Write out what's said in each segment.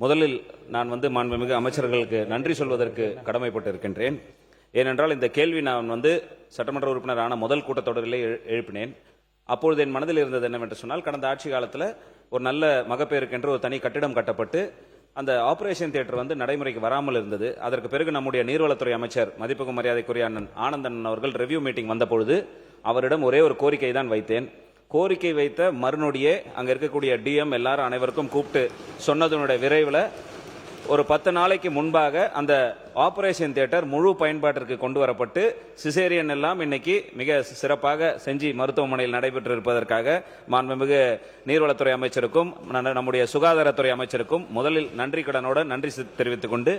முதலில் நான் மாண்புமிகு அமைச்சர்களுக்கு நன்றி சொல்வதற்கு கடமைப்பட்டு இருக்கின்றேன். ஏனென்றால் இந்த கேள்வி நான் சட்டமன்ற உறுப்பினரான முதல் கூட்டத்தொடரிலே எழுப்பினேன். அப்பொழுது என் மனதில் இருந்தது என்னவென்று சொன்னால், கடந்த ஆட்சி காலத்தில் ஒரு நல்ல மகப்பேறுக்கென்று ஒரு தனி கட்டிடம் கட்டப்பட்டு அந்த ஆபரேஷன் தியேட்டர் நடைமுறைக்கு வராமல் இருந்தது. அதற்கு பிறகு நம்முடைய நீர்வளத்துறை அமைச்சர் மதிப்புக்கும் மரியாதைக்குரிய அண்ணன் ஆனந்தன் அவர்கள் ரிவ்யூ மீட்டிங் வந்தபொழுது அவரிடம் ஒரே ஒரு கோரிக்கை தான் வைத்தேன். கோரிக்கை வைத்த மறுநொடியே அங்க இருக்கக்கூடிய டிஎம் எல்லாரும் அனைவருக்கும் கூப்பிட்டு சொன்னதனுடைய விரைவில் ஒரு 10 நாளைக்கு முன்பாக அந்த ஆபரேஷன் தியேட்டர் முழு பயன்பாட்டிற்கு கொண்டு வரப்பட்டு சிசேரியன் எல்லாம் இன்னைக்கு மிக சிறப்பாக செஞ்சி மருத்துவமனையில் நடைபெற்று இருப்பதற்காக மாண்புமிகு நீர்வளத்துறை அமைச்சருக்கும் நம்முடைய சுகாதாரத்துறை அமைச்சருக்கும் முதலில் நன்றி கடனோடு நன்றி தெரிவித்துக் கொண்டு,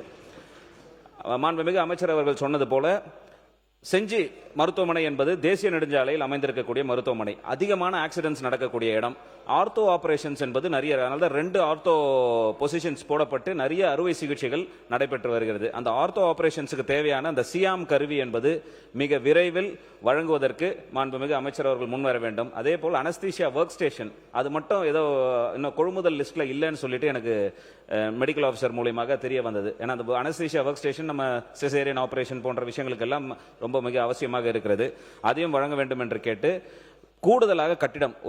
மாண்புமிகு அமைச்சர் அவர்கள் சொன்னது போல செஞ்சி மருத்துவமனை என்பது தேசிய நெடுஞ்சாலையில் அமைந்திருக்கக்கூடிய மருத்துவமனை. அதிகமான ஆக்சிடென்ட்ஸ் நடக்கக்கூடிய இடம். ஆர்த்தோ ஆபரேஷன்ஸ் என்பது நிறைய, அதனால 2 ஆர்த்தோ பொசிஷன்ஸ் போடப்பட்டு நிறைய அறுவை சிகிச்சைகள் நடைபெற்று வருகிறது. அந்த ஆர்த்தோ ஆபரேஷன்ஸுக்கு தேவையான அந்த சியாம் கருவி என்பது மிக விரைவில் வழங்குவதற்கு மாண்புமிகு அமைச்சர் அவர்கள் முன்வர வேண்டும். அதே போல் அனஸ்தீசியா ஒர்க் ஸ்டேஷன் அது மட்டும் ஏதோ இன்னும் கொள்முதல் லிஸ்ட்ல இல்லைன்னு சொல்லிட்டு எனக்கு மெடிக்கல் ஆஃபீஸர் மூலமாக தெரிய வந்தது. ஏன்னா அந்த அனஸ்தீசியா ஒர்க் ஸ்டேஷன் நம்ம சிசேரியன் ஆபரேஷன் போன்ற விஷயங்களுக்கு எல்லாம் ரொம்ப மிக அவசியமாக இருக்கிறது. அதையும் வழங்க வேண்டும் என்று கேட்டு, கூடுதலாக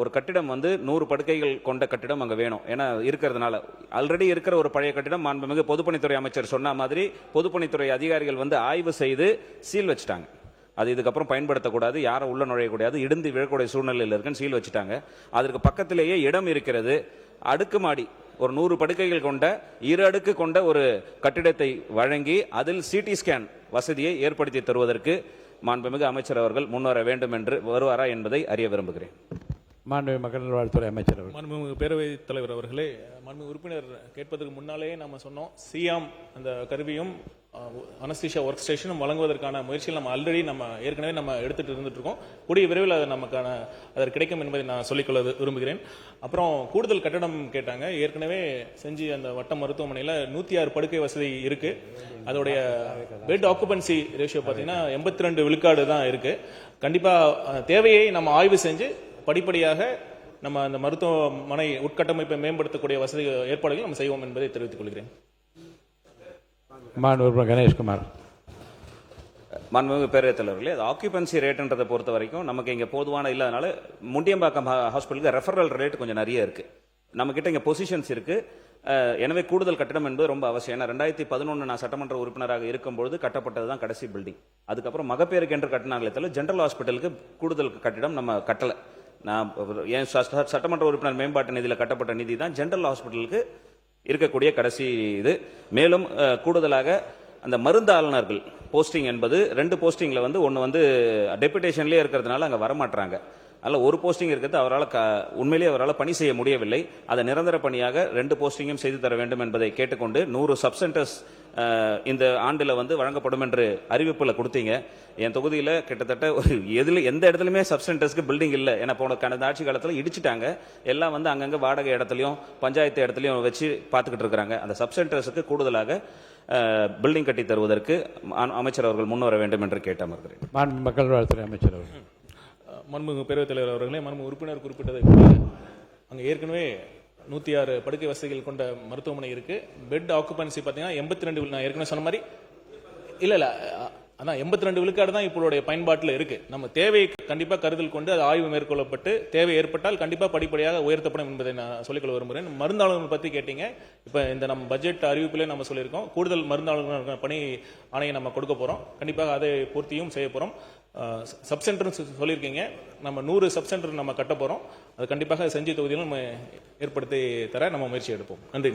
ஒரு கட்டிடம் 100 படுக்கைகள் கொண்ட கட்டிடம் அங்க வேணும். ஏன்னா இருக்கிறதுனால ஆல்ரெடி இருக்கிற ஒரு பழைய கட்டிடம் மாண்புமிகு பொதுப்பணித்துறை அமைச்சர் சொன்ன மாதிரி பொதுப்பணித்துறை அதிகாரிகள் ஆய்வு செய்து சீல் வச்சுட்டாங்க. அது இதுக்கப்புறம் பயன்படுத்தக்கூடாது, யாரும் உள்ள நுழையக்கூடாது, இடிந்து விழக்கூடிய சூழ்நிலையில் இருக்குன்னு சீல் வச்சுட்டாங்க. அதற்கு பக்கத்திலேயே இடம் இருக்கிறது. அடுக்குமாடி ஒரு 100 படுக்கைகள் கொண்ட 2 அடுக்கு கொண்ட ஒரு கட்டிடத்தை வழங்கி அதில் சிடி ஸ்கேன் வசதியை ஏற்படுத்தி தருவதற்கு மாண்புமிகு அமைச்சர் அவர்கள் முன்வர வேண்டும் என்று வருவாரா என்பதை அறிய விரும்புகிறேன். மாண்புமிகு மக்கள் நல்வாழ்வுத்துறை அமைச்சர் அவர்கள். மாண்புமிகு பேரவைத் தலைவர் அவர்களே, மாண்புமிகு உறுப்பினர் கேட்பதற்கு முன்னாலேயே நம்ம சொன்னோம், சியாம் அந்த கருவியும் அனஸ்தீசியா ஒர்க் ஸ்டேஷனும் வழங்குவதற்கான முயற்சிகள் ஏற்கனவே எடுத்துட்டு இருந்துட்டு இருக்கோம். கூடிய விரைவில் அது அதற்கு கிடைக்கும் என்பதை நான் சொல்லிக்கொள்ள விரும்புகிறேன். அப்புறம் கூடுதல் கட்டடம் கேட்டாங்க. ஏற்கனவே செஞ்சு அந்த வட்ட மருத்துவமனையில் 106 படுக்கை வசதி இருக்கு. அதோடைய பெட் ஆக்குபன்சி ரேஷியோ பார்த்தீங்கன்னா 82 விழுக்காடு தான் இருக்கு. கண்டிப்பா தேவையை நம்ம ஆய்வு செஞ்சு படிப்படியாக நம்ம அந்த மருத்துவமனை உட்கட்டமைப்பை மேம்படுத்தக்கூடிய வசதி ஏற்பாடுகள் நம்ம செய்வோம் என்பதை தெரிவித்துக் கொள்கிறேன். கணேஷ்குமார். மாண்புமிகு பேரவைத் தலைவர்களே, ஆக்குபன்சி ரேட்ன்றதை பொறுத்த வரைக்கும் நமக்கு இங்கே போதுமான இல்லாதனால முண்டியம்பாக்கம் ஹாஸ்பிட்டலுக்கு ரெஃபரல் ரேட் கொஞ்சம் நிறைய இருக்கு. நம்ம கிட்ட இங்கே பொசிஷன்ஸ் இருக்கு. எனவே கூடுதல் கட்டிடம் என்பது ரொம்ப அவசியம். ஏன்னா 2011 நான் சட்டமன்ற உறுப்பினராக இருக்கும்போது கட்டப்பட்டது தான் கடைசி பில்டிங். அதுக்கப்புறம் மகப்பேருக்கு என்று கட்டினாங்களே தவிர ஜெனரல் ஹாஸ்பிட்டலுக்கு கூடுதல் கட்டிடம் நம்ம கட்டலை. நான் என் சட்டமன்ற உறுப்பினர் மேம்பாட்டு நிதியில் கட்டப்பட்ட நிதி தான் ஜெனரல் ஹாஸ்பிட்டலுக்கு இருக்கக்கூடிய கடைசி இது. மேலும் கூடுதலாக அந்த மருந்தாளுநர்கள் போஸ்டிங் என்பது 2 போஸ்டிங்ல ஒன்று டெபுடேஷன்லேயே இருக்கிறதுனால அங்கே வரமாட்டாங்க. அதில் ஒரு போஸ்டிங் இருக்கிறது உண்மையிலேயே அவரால் பணி செய்ய முடியவில்லை. அதை நிரந்தர பணியாக 2 போஸ்டிங்கும் செய்து தர வேண்டும் என்பதை கேட்டுக்கொண்டு 100 சப்சென்டர்ஸ் இந்த ஆண்டில் வழங்கப்படும் என்று அறிவிப்பில் கொடுத்தீங்க. என் தொகுதியில் கிட்டத்தட்ட எந்த இடத்துலையுமே சப்சென்டர்ஸ்க்கு பில்டிங் இல்லை. ஏன்னா கடந்த ஆட்சி காலத்தில் இடிச்சிட்டாங்க. எல்லாம் அங்கங்கே வாடகை இடத்துலையும் பஞ்சாயத்து இடத்துலையும் வச்சு பார்த்துக்கிட்டு இருக்கிறாங்க. அந்த சப்சென்டர்ஸுக்கு கூடுதலாக பில்டிங் கட்டி தருவதற்கு அமைச்சர் அவர்கள் முன்வர வேண்டும் என்று கேட்டமர்கிறேன். மக்கள் நல்வாழ்வுத்துறை அமைச்சர் அவர்கள். மாண்புமிகு பேரவைத் தலைவர் அவர்களே, மாண்புமிகு உறுப்பினர் குறிப்பிட்டதை அங்கே ஏற்கனவே 106 படுக்கை வசதிகள் கொண்ட மருத்துவமனை இருக்கு. பெட் ஆக்குபன்சி பார்த்தீங்கன்னா 82, நான் ஏற்கனவே சொன்ன மாதிரி இல்ல அதான் 82 விழுக்காடு தான் இப்போடைய பயன்பாட்டில் இருக்கு. நம்ம தேவையை கண்டிப்பாக கருத்தில் கொண்டு அது ஆய்வு மேற்கொள்ளப்பட்டு தேவை ஏற்பட்டால் கண்டிப்பாக படிப்படியாக உயர்த்தப்படும் என்பதை நான் சொல்லிக்கொள்ள விரும்புகிறேன். மருந்தாளர்கள் பற்றி கேட்டீங்க. இப்போ இந்த நம்ம பட்ஜெட் அறிவிப்பிலே நம்ம சொல்லியிருக்கோம், கூடுதல் மருந்தாளர்கள் பணி ஆணையை நம்ம கொடுக்க போறோம். கண்டிப்பாக அதை பூர்த்தியும் செய்ய போறோம். சப்சென்டர் சொல்லியிருக்கீங்க, நம்ம 100 சப்சென்டர் நம்ம கட்ட போறோம். அது கண்டிப்பாக செஞ்சி தொகுதியிலும் நம்ம ஏற்படுத்தி தர நம்ம முயற்சி எடுப்போம். நன்றி.